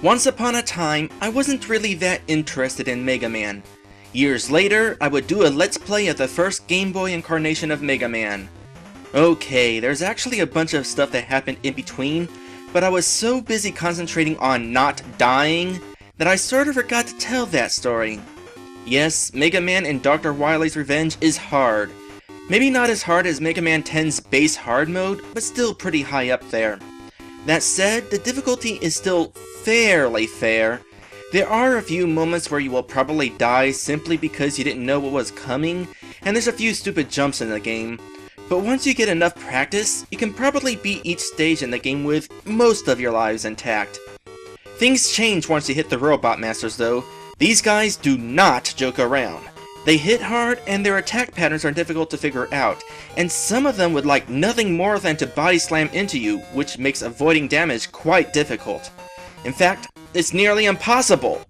Once upon a time, I wasn't really that interested in Mega Man. Years later, I would do a Let's Play of the first Game Boy incarnation of Mega Man. Okay, there's actually a bunch of stuff that happened in between, but I was so busy concentrating on not dying that I sort of forgot to tell that story. Yes, Mega Man and Dr. Wily's Revenge is hard. Maybe not as hard as Mega Man 10's base hard mode, but still pretty high up there. That said, the difficulty is still fairly fair. There are a few moments where you will probably die simply because you didn't know what was coming, and there's a few stupid jumps in the game. But once you get enough practice, you can probably beat each stage in the game with most of your lives intact. Things change once you hit the Robot Masters though. These guys do not joke around. They hit hard and their attack patterns are difficult to figure out, and some of them would like nothing more than to body slam into you, which makes avoiding damage quite difficult. In fact, it's nearly impossible!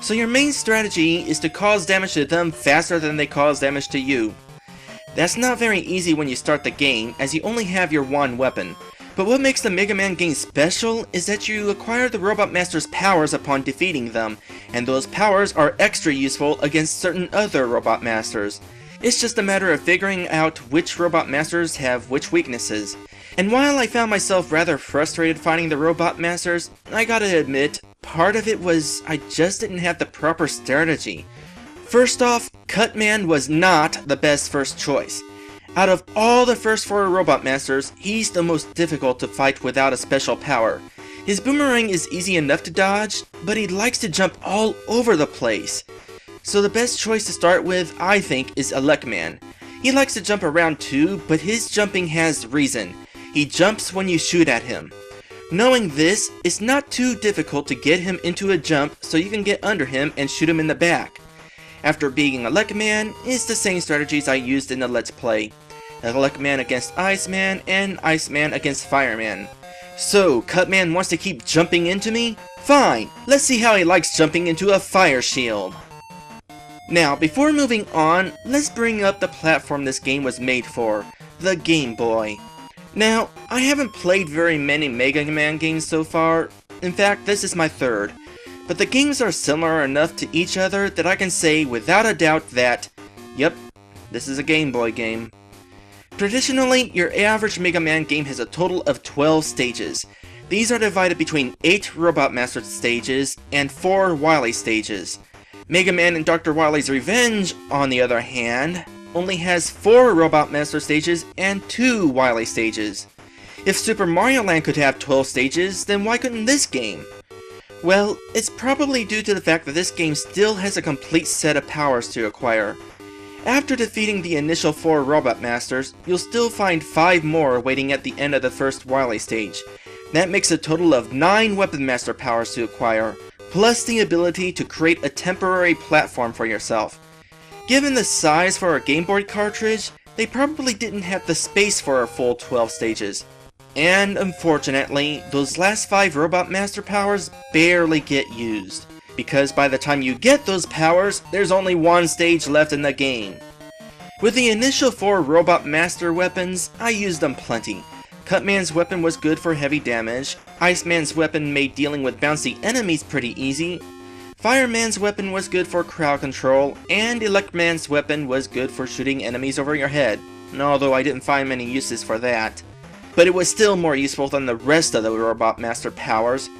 So your main strategy is to cause damage to them faster than they cause damage to you. That's not very easy when you start the game, as you only have your one weapon. But what makes the Mega Man game special is that you acquire the Robot Master's powers upon defeating them, and those powers are extra useful against certain other Robot Masters. It's just a matter of figuring out which Robot Masters have which weaknesses. And while I found myself rather frustrated fighting the Robot Masters, I gotta admit, part of it was I just didn't have the proper strategy. First off, Cutman was not the best first choice. Out of all the first 4 Robot Masters, he's the most difficult to fight without a special power. His boomerang is easy enough to dodge, but he likes to jump all over the place. So the best choice to start with, I think, is Elecman. He likes to jump around too, but his jumping has reason. He jumps when you shoot at him. Knowing this, it's not too difficult to get him into a jump so you can get under him and shoot him in the back. After beating Elecman, it's the same strategies I used in the Let's Play. Elecman against Iceman, and Iceman against Fireman. So, Cutman wants to keep jumping into me? Fine, let's see how he likes jumping into a fire shield. Now, before moving on, let's bring up the platform this game was made for, the Game Boy. Now, I haven't played very many Mega Man games so far. In fact, this is my third. But the games are similar enough to each other that I can say without a doubt that, yep, this is a Game Boy game. Traditionally, your average Mega Man game has a total of 12 stages. These are divided between 8 Robot Master stages and 4 Wily stages. Mega Man and Dr. Wily's Revenge, on the other hand, only has 4 Robot Master stages and 2 Wily stages. If Super Mario Land could have 12 stages, then why couldn't this game? Well, it's probably due to the fact that this game still has a complete set of powers to acquire. After defeating the initial 4 Robot Masters, you'll still find 5 more waiting at the end of the first Wily stage. That makes a total of 9 Weapon Master powers to acquire, plus the ability to create a temporary platform for yourself. Given the size for a Game Boy cartridge, they probably didn't have the space for a full 12 stages. And unfortunately, those last 5 Robot Master powers barely get used, because by the time you get those powers, there's only 1 stage left in the game. With the initial 4 Robot Master weapons, I used them plenty. Cutman's weapon was good for heavy damage, Iceman's weapon made dealing with bouncy enemies pretty easy, Fireman's weapon was good for crowd control, and Elecman's weapon was good for shooting enemies over your head, although I didn't find many uses for that. But it was still more useful than the rest of the Robot Master powers.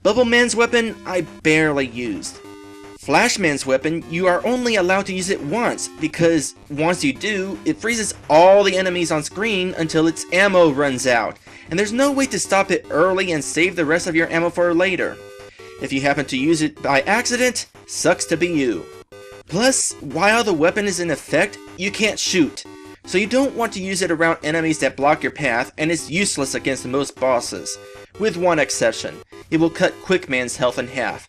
Bubbleman's weapon, I barely used. Flashman's weapon, you are only allowed to use it once, because once you do, it freezes all the enemies on screen until its ammo runs out, and there's no way to stop it early and save the rest of your ammo for later. If you happen to use it by accident, sucks to be you. Plus, while the weapon is in effect, you can't shoot, so you don't want to use it around enemies that block your path, and it's useless against most bosses. With one exception, it will cut Quickman's health in half.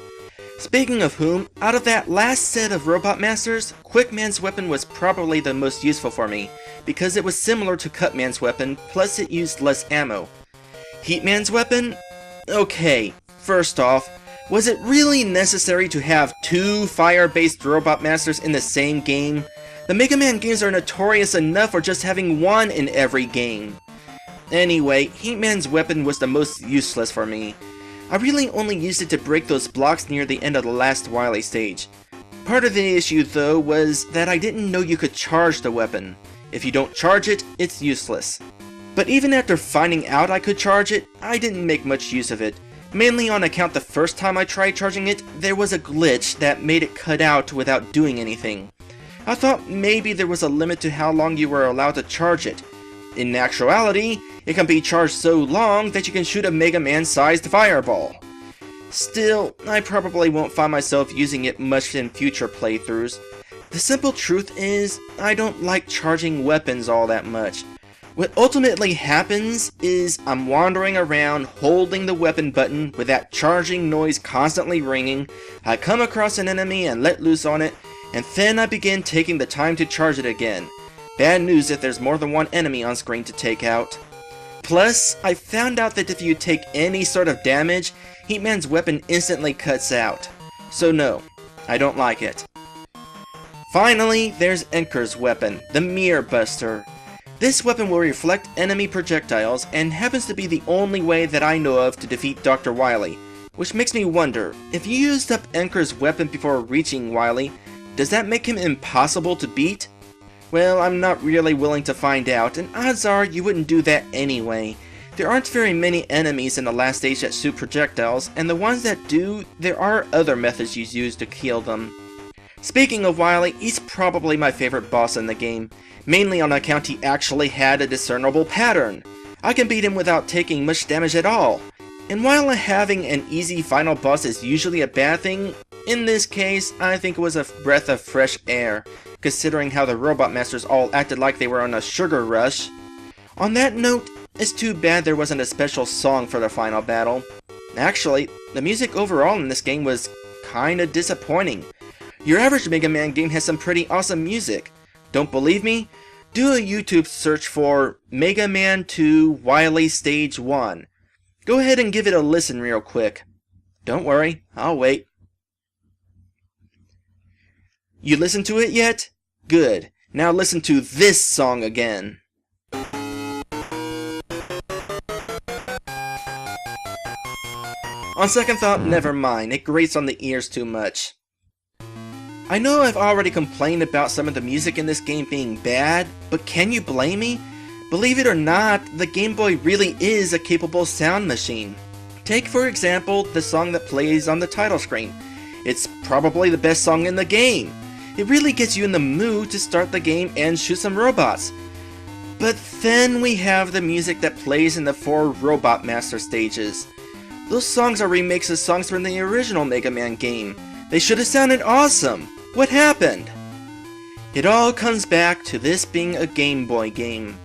Speaking of whom, out of that last set of Robot Masters, Quickman's weapon was probably the most useful for me, because it was similar to Cutman's weapon, plus it used less ammo. Heatman's weapon? Okay, first off, was it really necessary to have 2 fire-based Robot Masters in the same game? The Mega Man games are notorious enough for just having 1 in every game. Anyway, Heatman's weapon was the most useless for me. I really only used it to break those blocks near the end of the last Wily stage. Part of the issue though was that I didn't know you could charge the weapon. If you don't charge it, it's useless. But even after finding out I could charge it, I didn't make much use of it. Mainly on account the first time I tried charging it, there was a glitch that made it cut out without doing anything. I thought maybe there was a limit to how long you were allowed to charge it. In actuality, it can be charged so long that you can shoot a Mega Man-sized fireball. Still, I probably won't find myself using it much in future playthroughs. The simple truth is, I don't like charging weapons all that much. What ultimately happens is I'm wandering around holding the weapon button with that charging noise constantly ringing, I come across an enemy and let loose on it, and then I begin taking the time to charge it again. Bad news if there's more than one enemy on screen to take out. Plus, I found out that if you take any sort of damage, Heatman's weapon instantly cuts out. So no, I don't like it. Finally, there's Enker's weapon, the Mirror Buster. This weapon will reflect enemy projectiles and happens to be the only way that I know of to defeat Dr. Wily, which makes me wonder, if you used up Enker's weapon before reaching Wily, does that make him impossible to beat? Well, I'm not really willing to find out, and odds are you wouldn't do that anyway. There aren't very many enemies in the last stage that shoot projectiles, and the ones that do, there are other methods you use to kill them. Speaking of Wily, he's probably my favorite boss in the game, mainly on account he actually had a discernible pattern. I can beat him without taking much damage at all. And while having an easy final boss is usually a bad thing, in this case, I think it was a breath of fresh air, considering how the Robot Masters all acted like they were on a sugar rush. On that note, it's too bad there wasn't a special song for the final battle. Actually, the music overall in this game was kinda disappointing. Your average Mega Man game has some pretty awesome music. Don't believe me? Do a YouTube search for Mega Man 2 Wily Stage 1. Go ahead and give it a listen real quick. Don't worry, I'll wait. You listened to it yet? Good. Now listen to this song again. On second thought, never mind. It grates on the ears too much. I know I've already complained about some of the music in this game being bad, but can you blame me? Believe it or not, the Game Boy really is a capable sound machine. Take for example the song that plays on the title screen. It's probably the best song in the game. It really gets you in the mood to start the game and shoot some robots. But then we have the music that plays in the 4 Robot Master stages. Those songs are remakes of songs from the original Mega Man game. They should have sounded awesome. What happened? It all comes back to this being a Game Boy game.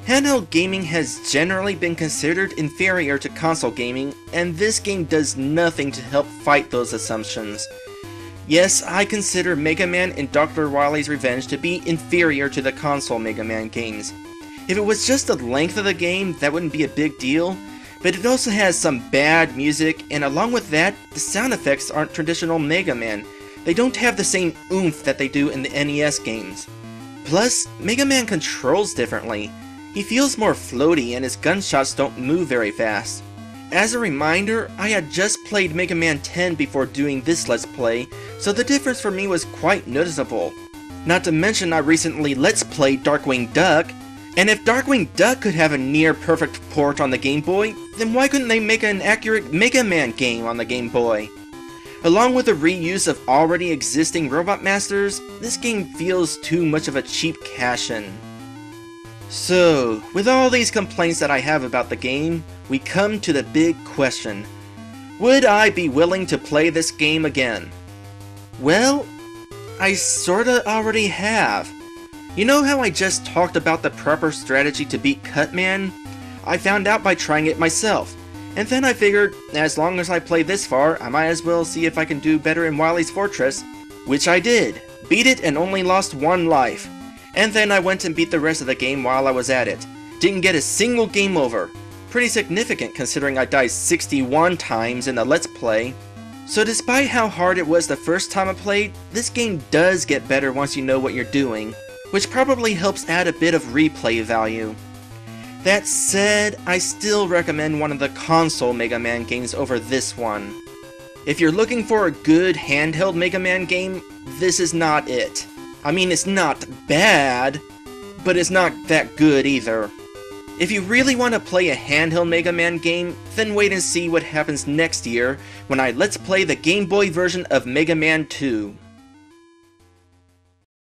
Handheld gaming has generally been considered inferior to console gaming, and this game does nothing to help fight those assumptions. Yes, I consider Mega Man and Dr. Wily's Revenge to be inferior to the console Mega Man games. If it was just the length of the game, that wouldn't be a big deal, but it also has some bad music, and along with that, the sound effects aren't traditional Mega Man. They don't have the same oomph that they do in the NES games. Plus, Mega Man controls differently. He feels more floaty and his gunshots don't move very fast. As a reminder, I had just played Mega Man 10 before doing this Let's Play, so the difference for me was quite noticeable. Not to mention I recently Let's Played Darkwing Duck, and if Darkwing Duck could have a near-perfect port on the Game Boy, then why couldn't they make an accurate Mega Man game on the Game Boy? Along with the reuse of already existing Robot Masters, this game feels too much of a cheap cash-in. So, with all these complaints that I have about the game, we come to the big question. Would I be willing to play this game again? Well, I sorta already have. You know how I just talked about the proper strategy to beat Cutman? I found out by trying it myself. And then I figured, as long as I play this far, I might as well see if I can do better in Wily's Fortress. Which I did. Beat it and only lost 1 life. And then I went and beat the rest of the game while I was at it. Didn't get a single game over. Pretty significant considering I died 61 times in the Let's Play. So despite how hard it was the first time I played, this game does get better once you know what you're doing, which probably helps add a bit of replay value. That said, I still recommend one of the console Mega Man games over this one. If you're looking for a good handheld Mega Man game, this is not it. I mean, it's not bad, but it's not that good either. If you really want to play a handheld Mega Man game, then wait and see what happens next year when I Let's Play the Game Boy version of Mega Man 2.